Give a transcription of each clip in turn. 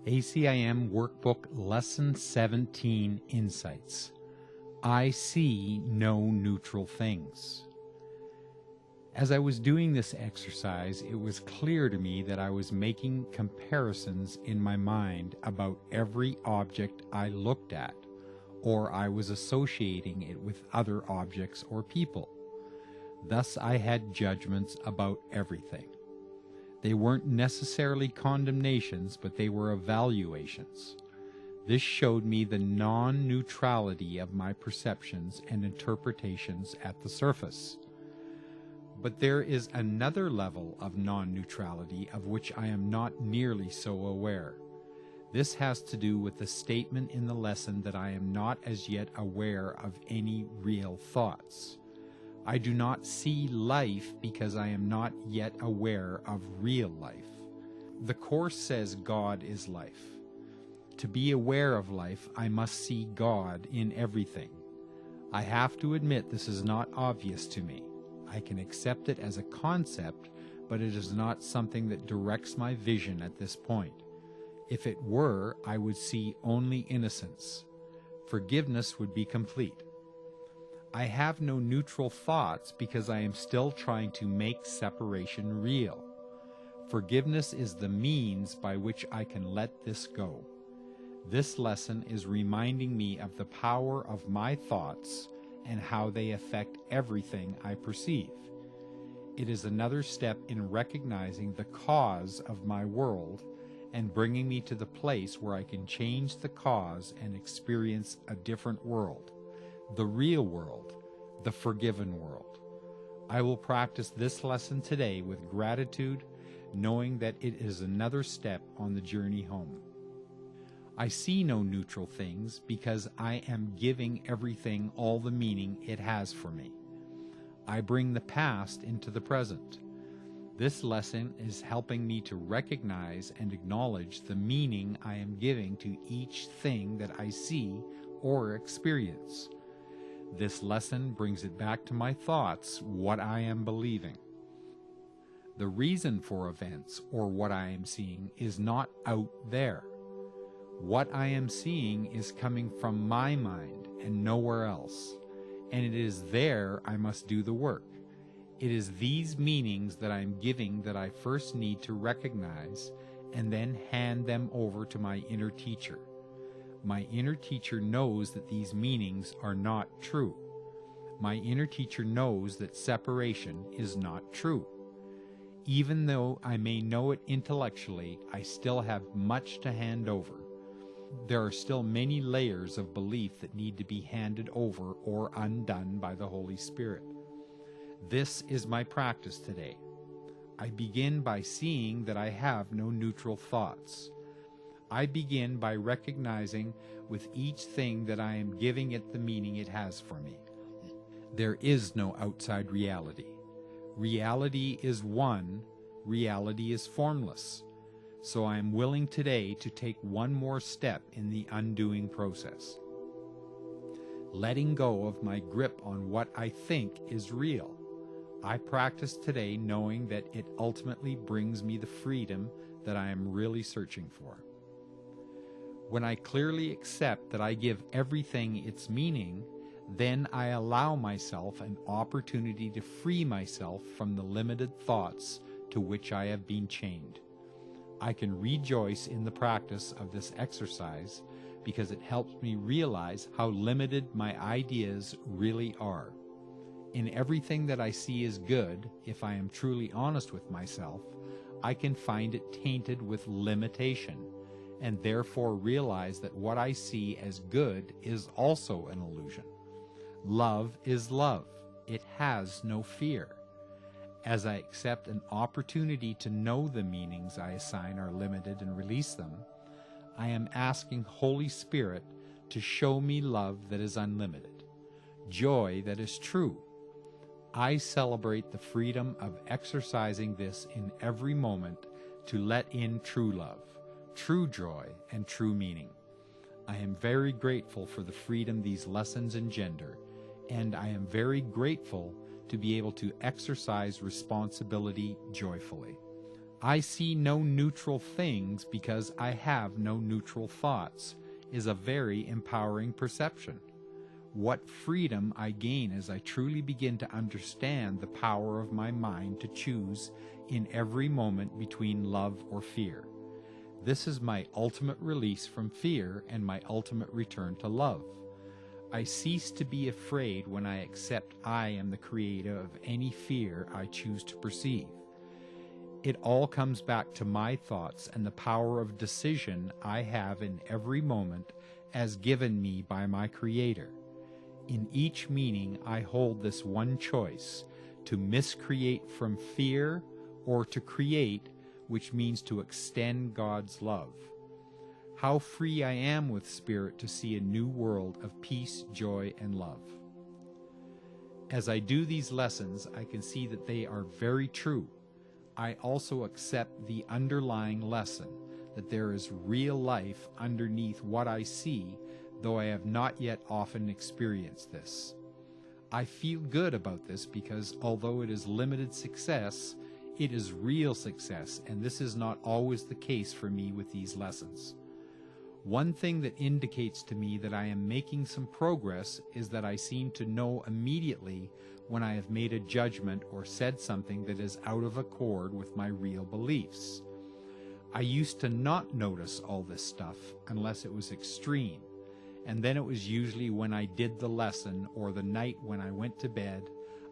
ACIM Workbook Lesson 17 Insights. I see no neutral things. As I was doing this exercise, it was clear to me that I was making comparisons in my mind about every object I looked at, or I was associating it with other objects or people. Thus I had judgments about everything. They weren't necessarily condemnations, but they were evaluations. This showed me the non-neutrality of my perceptions and interpretations at the surface. But there is another level of non-neutrality of which I am not nearly so aware. This has to do with the statement in the lesson that I am not as yet aware of any real thoughts. I do not see life because I am not yet aware of real life. The Course says God is life. To be aware of life, I must see God in everything. I have to admit this is not obvious to me. I can accept it as a concept, but it is not something that directs my vision at this point. If it were, I would see only innocence. Forgiveness would be complete. I have no neutral thoughts because I am still trying to make separation real. Forgiveness is the means by which I can let this go. This lesson is reminding me of the power of my thoughts and how they affect everything I perceive. It is another step in recognizing the cause of my world and bringing me to the place where I can change the cause and experience a different world. The real world, the forgiven world. I will practice this lesson today with gratitude, knowing that it is another step on the journey home. I see no neutral things because I am giving everything all the meaning it has for me. I bring the past into the present. This lesson is helping me to recognize and acknowledge the meaning I am giving to each thing that I see or experience. This lesson brings it back to my thoughts, what I am believing. The reason for events or what I am seeing is not out there. What I am seeing is coming from my mind and nowhere else, and it is there I must do the work. It is these meanings that I am giving that I first need to recognize and then hand them over to my inner teacher. My inner teacher knows that these meanings are not true. My inner teacher knows that separation is not true. Even though I may know it intellectually, I still have much to hand over. There are still many layers of belief that need to be handed over or undone by the Holy Spirit. This is my practice today. I begin by seeing that I have no neutral thoughts. I begin by recognizing with each thing that I am giving it the meaning it has for me. There is no outside reality. Reality is one. Reality is formless. So I am willing today to take one more step in the undoing process. Letting go of my grip on what I think is real. I practice today knowing that it ultimately brings me the freedom that I am really searching for. When I clearly accept that I give everything its meaning, then I allow myself an opportunity to free myself from the limited thoughts to which I have been chained. I can rejoice in the practice of this exercise because it helps me realize how limited my ideas really are. In everything that I see as good, if I am truly honest with myself, I can find it tainted with limitation, and therefore realize that what I see as good is also an illusion. Love is love. It has no fear. As I accept an opportunity to know the meanings I assign are limited and release them, I am asking Holy Spirit to show me love that is unlimited, joy that is true. I celebrate the freedom of exercising this in every moment to let in true love, true joy, and true meaning. I am very grateful for the freedom these lessons engender, and I am very grateful to be able to exercise responsibility joyfully. I see no neutral things because I have no neutral thoughts is a very empowering perception. What freedom I gain as I truly begin to understand the power of my mind to choose in every moment between love or fear. This is my ultimate release from fear and my ultimate return to love. I cease to be afraid when I accept I am the creator of any fear I choose to perceive. It all comes back to my thoughts and the power of decision I have in every moment as given me by my Creator. In each meaning I hold this one choice, to miscreate from fear or to create, which means to extend God's love. How free I am with Spirit to see a new world of peace, joy, and love. As I do these lessons, I can see that they are very true. I also accept the underlying lesson that there is real life underneath what I see, though I have not yet often experienced this. I feel good about this because although it is limited success, it is real success, and this is not always the case for me with these lessons. One thing that indicates to me that I am making some progress is that I seem to know immediately when I have made a judgment or said something that is out of accord with my real beliefs. I used to not notice all this stuff unless it was extreme, and then it was usually when I did the lesson or the night when I went to bed.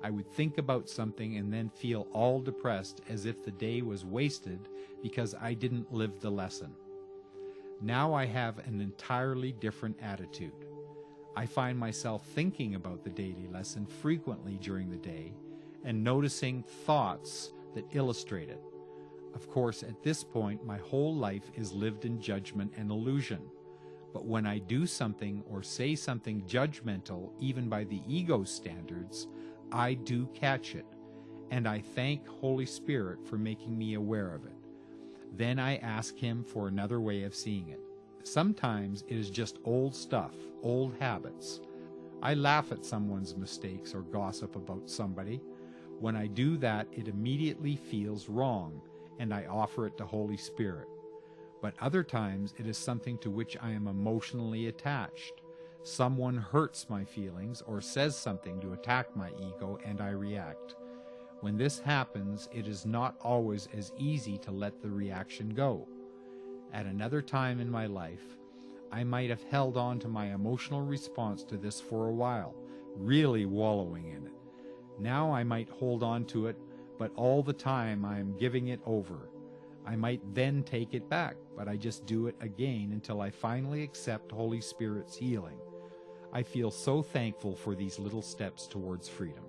I would think about something and then feel all depressed as if the day was wasted because I didn't live the lesson. Now I have an entirely different attitude. I find myself thinking about the daily lesson frequently during the day and noticing thoughts that illustrate it. Of course, at this point, my whole life is lived in judgment and illusion. But when I do something or say something judgmental, even by the ego's standards, I do catch it, and I thank Holy Spirit for making me aware of it. Then I ask Him for another way of seeing it. Sometimes it is just old stuff, old habits. I laugh at someone's mistakes or gossip about somebody. When I do that, it immediately feels wrong, and I offer it to Holy Spirit. But other times it is something to which I am emotionally attached. Someone hurts my feelings or says something to attack my ego, and I react. When this happens, it is not always as easy to let the reaction go. At another time in my life, I might have held on to my emotional response to this for a while, really wallowing in it. Now I might hold on to it, but all the time I am giving it over. I might then take it back, but I just do it again until I finally accept Holy Spirit's healing. I feel so thankful for these little steps towards freedom.